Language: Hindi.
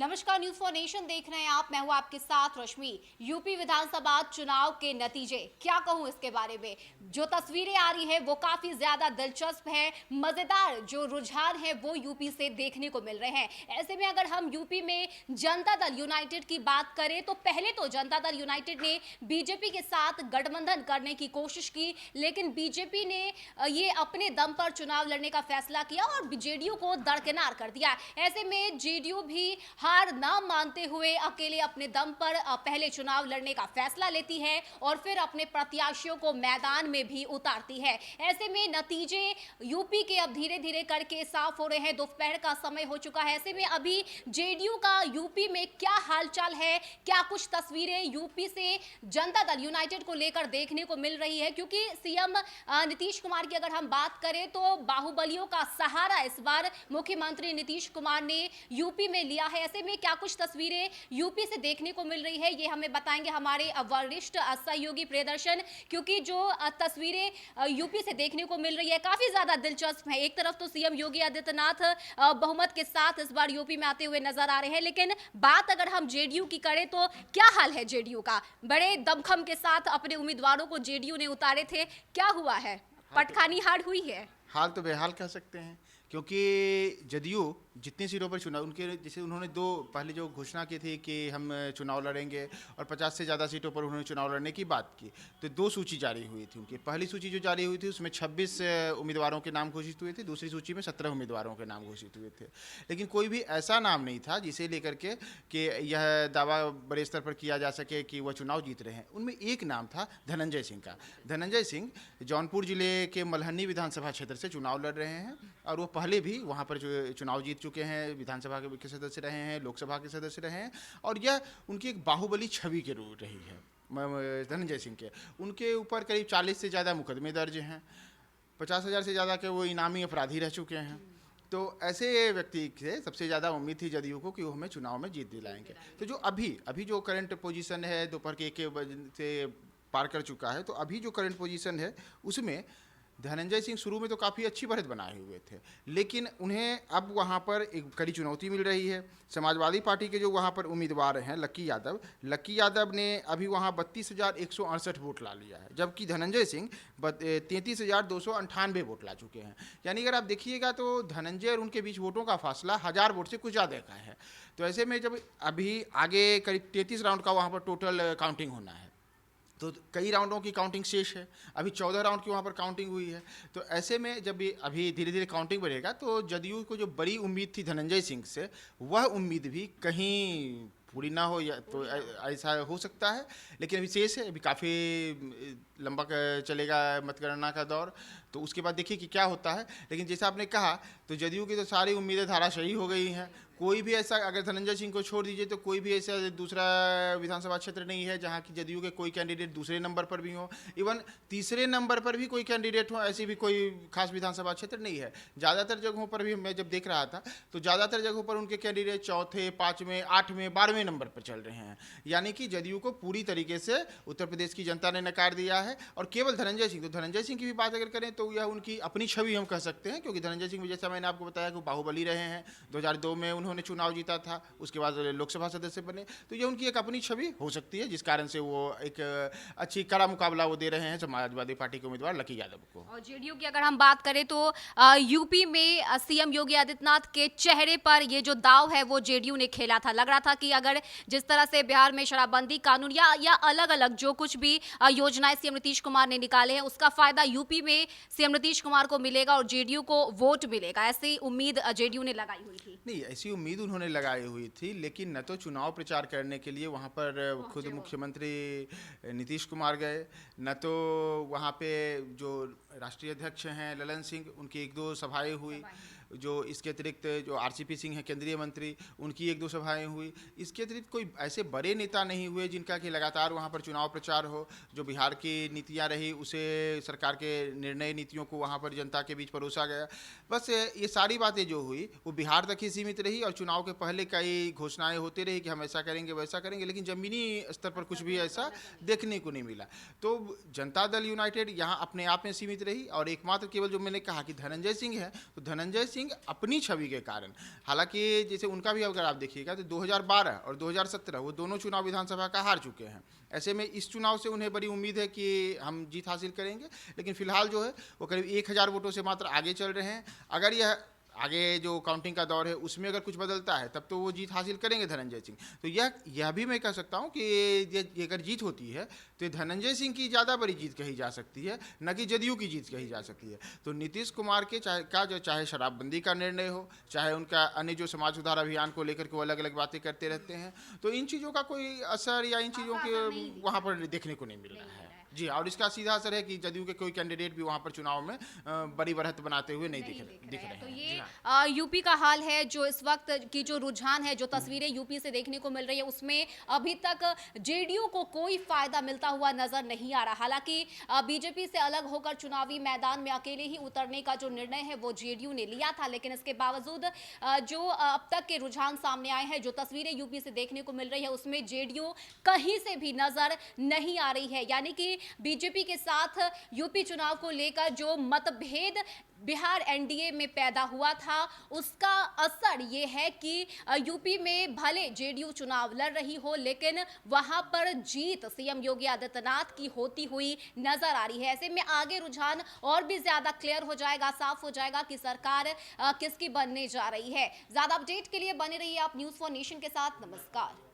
नमस्कार, न्यूज फॉर नेशन देख रहे हैं आप। मैं हूं आपके साथ रश्मि। यूपी विधानसभा चुनाव के नतीजे क्या कहूं इसके बारे में। जो तस्वीरें आ रही है वो काफी ज्यादा दिलचस्प है। मजेदार जो रुझान है वो यूपी से देखने को मिल रहे हैं। ऐसे में अगर हम यूपी में जनता दल यूनाइटेड की बात करें तो पहले तो जनता दल यूनाइटेड ने बीजेपी के साथ गठबंधन करने की कोशिश की, लेकिन बीजेपी ने ये अपने दम पर चुनाव लड़ने का फैसला किया और जेडीयू को दरकिनार कर दिया। ऐसे में जेडीयू भी हार ना मानते हुए अकेले अपने दम पर पहले चुनाव लड़ने का फैसला लेती है और फिर अपने प्रत्याशियों को मैदान में भी उतारती है। ऐसे में नतीजे यूपी के अब धीरे धीरे करके साफ हो रहे हैं। दोपहर का समय हो चुका है। ऐसे में अभी जेडीयू का यूपी में क्या हालचाल है, क्या कुछ तस्वीरें यूपी से जनता दल यूनाइटेड को लेकर देखने को मिल रही है, क्योंकि सीएम नीतीश कुमार की अगर हम बात करें तो बाहुबलियों का सहारा इस बार मुख्यमंत्री नीतीश कुमार ने यूपी में लिया है। ऐसे में क्या कुछ तस्वीरें यूपी से देखने को मिल रही है ये हमें बताएंगे हमारे वरिष्ठ सहयोगी प्रियदर्शन, क्योंकि जो तस्वीरें यूपी से देखने को मिल रही है काफी ज्यादा दिलचस्प है। एक तरफ तो सीएम योगी आदित्यनाथ बहुमत के साथ इस बार यूपी में आते हुए नजर आ रहे हैं, लेकिन बात अगर हम जेडीयू की करें तो क्या हाल है जेडीयू का। बड़े दमखम के साथ अपने उम्मीदवारों को जेडीयू ने उतारे थे, क्या हुआ है? पटखानी हार हुई है। हाल तो बेहाल कह सकते हैं, क्योंकि जदयू जितनी सीटों पर चुनाव उनके जैसे उन्होंने पहले जो घोषणा की थी कि हम चुनाव लड़ेंगे और 50 से ज़्यादा सीटों पर उन्होंने चुनाव लड़ने की बात की, तो दो सूची जारी हुई थी उनकी। पहली सूची जो जारी हुई थी उसमें 26 उम्मीदवारों के नाम घोषित हुए थे, दूसरी सूची में 17 उम्मीदवारों के नाम घोषित हुए थे, लेकिन कोई भी ऐसा नाम नहीं था जिसे लेकर के कि यह दावा बड़े स्तर पर किया जा सके कि वह चुनाव जीत रहे हैं। उनमें एक नाम था धनंजय सिंह का। धनंजय सिंह जौनपुर जिले के मल्हनी विधानसभा क्षेत्र से चुनाव लड़ रहे हैं और वो पहले भी वहाँ पर जो चुनाव जीत चुके हैं, विधानसभा के सदस्य रहे हैं, लोकसभा के सदस्य रहे हैं, और यह उनकी एक बाहुबली छवि के रूप रही है। धनंजय सिंह के उनके ऊपर करीब 40 से ज़्यादा मुकदमे दर्ज हैं, 50,000 से ज़्यादा के वो इनामी अपराधी रह चुके हैं। तो ऐसे व्यक्ति से सबसे ज़्यादा उम्मीद थी जदयू को कि वो हमें चुनाव में जीत दिलाएंगे। तो जो अभी जो करंट पोजीशन है, दोपहर के 1 बजे से पार कर चुका है, तो अभी जो करंट पोजीशन है उसमें धनंजय सिंह शुरू में तो काफ़ी अच्छी बढ़त बनाए हुए थे, लेकिन उन्हें अब वहाँ पर एक कड़ी चुनौती मिल रही है। समाजवादी पार्टी के जो वहाँ पर उम्मीदवार हैं लक्की यादव ने अभी वहाँ 32,168 वोट ला लिया है, जबकि धनंजय सिंह 33,298 वोट ला चुके हैं। यानी अगर आप देखिएगा तो धनंजय और उनके बीच वोटों का फासला 1000 वोट से कुछ ज़्यादा का है। तो ऐसे में जब अभी आगे करीब 33 राउंड का वहाँ पर टोटल काउंटिंग होना है, तो कई राउंडों की काउंटिंग शेष है, अभी 14 राउंड की वहाँ पर काउंटिंग हुई है। तो ऐसे में जब ये अभी धीरे धीरे काउंटिंग बढ़ेगा तो जदयू को जो बड़ी उम्मीद थी धनंजय सिंह से, वह उम्मीद भी कहीं पूरी ना हो, या तो ऐसा हो सकता है। लेकिन अभी शेष है, अभी काफ़ी लंबा चलेगा मतगणना का दौर, तो उसके बाद देखिए कि क्या होता है। लेकिन जैसा आपने कहा तो जदयू की तो सारी उम्मीदें धाराशायी हो गई हैं। कोई भी ऐसा, अगर धनंजय सिंह को छोड़ दीजिए तो कोई भी ऐसा दूसरा विधानसभा क्षेत्र नहीं है जहां की जदयू के कोई कैंडिडेट दूसरे नंबर पर भी हो, इवन तीसरे नंबर पर भी कोई कैंडिडेट हो, ऐसी भी कोई खास विधानसभा क्षेत्र नहीं है। ज़्यादातर जगहों पर भी मैं जब देख रहा था तो ज़्यादातर जगहों पर उनके कैंडिडेट चौथे, 5वें, 8वें, 12वें नंबर पर चल रहे हैं। यानी कि जदयू को पूरी तरीके से उत्तर प्रदेश की जनता ने नकार दिया है। और केवल धनंजय सिंह की भी बात अगर करें तो यह उनकी अपनी छवि हम कह सकते हैं, क्योंकि धनंजय सिंह, जैसा मैंने आपको बताया, कि बाहुबली रहे हैं। 2002 में उन्होंने चुनाव जीता था, उसके बाद लोकसभा सदस्य बने, तो ये उनकी एक अपनी छवि हो सकती है, जिस कारण से वो एक अच्छी कड़ा मुकाबला वो दे रहे हैं समाजवादी पार्टी के उम्मीदवार लकी यादव को। और जेडीयू की अगर हम बात करें तो यूपी में सीएम योगी आदित्यनाथ के चेहरे पर ये जो दाव है वो जेडीयू ने खेला था। लग रहा था कि अगर जिस तरह से बिहार में शराबबंदी कानून या अलग अलग जो कुछ भी योजनाएं सीएम नीतीश कुमार ने निकाले हैं उसका फायदा यूपी में सीएम नीतीश कुमार को मिलेगा और जेडीयू को वोट मिलेगा, ऐसी उम्मीद जेडीयू ने लगाई हुई थी। नहीं, ऐसी उम्मीद उन्होंने लगाई हुई थी, लेकिन न तो चुनाव प्रचार करने के लिए वहाँ पर खुद मुख्यमंत्री नीतीश कुमार गए, न तो वहाँ पे जो राष्ट्रीय अध्यक्ष हैं ललन सिंह, उनकी 1-2 सभाएं हुई। जो इसके अतिरिक्त जो आरसीपी सिंह हैं केंद्रीय मंत्री, उनकी 1-2 सभाएं हुई। इसके अतिरिक्त कोई ऐसे बड़े नेता नहीं हुए जिनका कि लगातार वहाँ पर चुनाव प्रचार हो। जो बिहार की नीतियाँ रही उसे, सरकार के निर्णय नीतियों को वहाँ पर जनता के बीच परोसा गया। बस ये सारी बातें जो हुई वो बिहार तक ही सीमित रही, और चुनाव के पहले कई घोषणाएं होती रही कि हम ऐसा करेंगे वैसा करेंगे, लेकिन ज़मीनी स्तर पर कुछ भी ऐसा देखने को नहीं मिला। तो जनता दल यूनाइटेड यहाँ अपने आप में सीमित रही, और एकमात्र केवल जो मैंने कहा कि धनंजय सिंह है, तो धनंजय सिंह सिंह अपनी छवि के कारण, हालांकि जैसे उनका भी अगर आप देखिएगा तो 2012 और 2017 वो दोनों चुनाव विधानसभा का हार चुके हैं। ऐसे में इस चुनाव से उन्हें बड़ी उम्मीद है कि हम जीत हासिल करेंगे, लेकिन फिलहाल जो है वो करीब 1000 वोटों से मात्र आगे चल रहे हैं। अगर यह आगे जो काउंटिंग का दौर है उसमें अगर कुछ बदलता है तब तो वो जीत हासिल करेंगे धनंजय सिंह। तो यह भी मैं कह सकता हूँ कि ये अगर जीत होती है तो ये धनंजय सिंह की ज़्यादा बड़ी जीत कही जा सकती है, न कि जदयू की जीत कही जा सकती है। तो नीतीश कुमार के चाहे शराबबंदी का निर्णय हो, चाहे उनका अन्य जो समाज सुधार अभियान को लेकर के वो अलग अलग बातें करते रहते हैं, तो इन चीज़ों का कोई असर या इन चीज़ों के वहाँ पर देखने को नहीं मिल रहा है। जी, और इसका सीधा असर है कि जदयू के कोई कैंडिडेट भी वहाँ पर चुनाव में बड़ी बढ़त बनाते हुए नहीं दिख रहे हैं। तो जी ये हाँ। यूपी का हाल है, जो इस वक्त की जो रुझान है, जो तस्वीरें यूपी से देखने को मिल रही है, उसमें अभी तक जेडीयू को कोई फायदा मिलता हुआ नजर नहीं आ रहा। हालांकि बीजेपी से अलग होकर चुनावी मैदान में अकेले ही उतरने का जो निर्णय है वो जेडीयू ने लिया था, लेकिन इसके बावजूद जो अब तक के रुझान सामने आए हैं, जो तस्वीरें यूपी से देखने को मिल रही है, उसमें जेडीयू कहीं से भी नजर नहीं आ रही है। यानी कि बीजेपी के साथ यूपी चुनाव को लेकर जो मतभेद बिहार एनडीए में पैदा हुआ था, उसका असर ये है कि यूपी में भले जेडीयू चुनाव लड़ रही हो, लेकिन वहां पर जीत सीएम योगी आदित्यनाथ की होती हुई नजर आ रही है। ऐसे में आगे रुझान और भी ज्यादा क्लियर हो जाएगा, साफ हो जाएगा कि सरकार किसकी बनने जा रही है। ज्यादा अपडेट के लिए बने रहिए आप न्यूज़ फॉर नेशन के साथ। नमस्कार।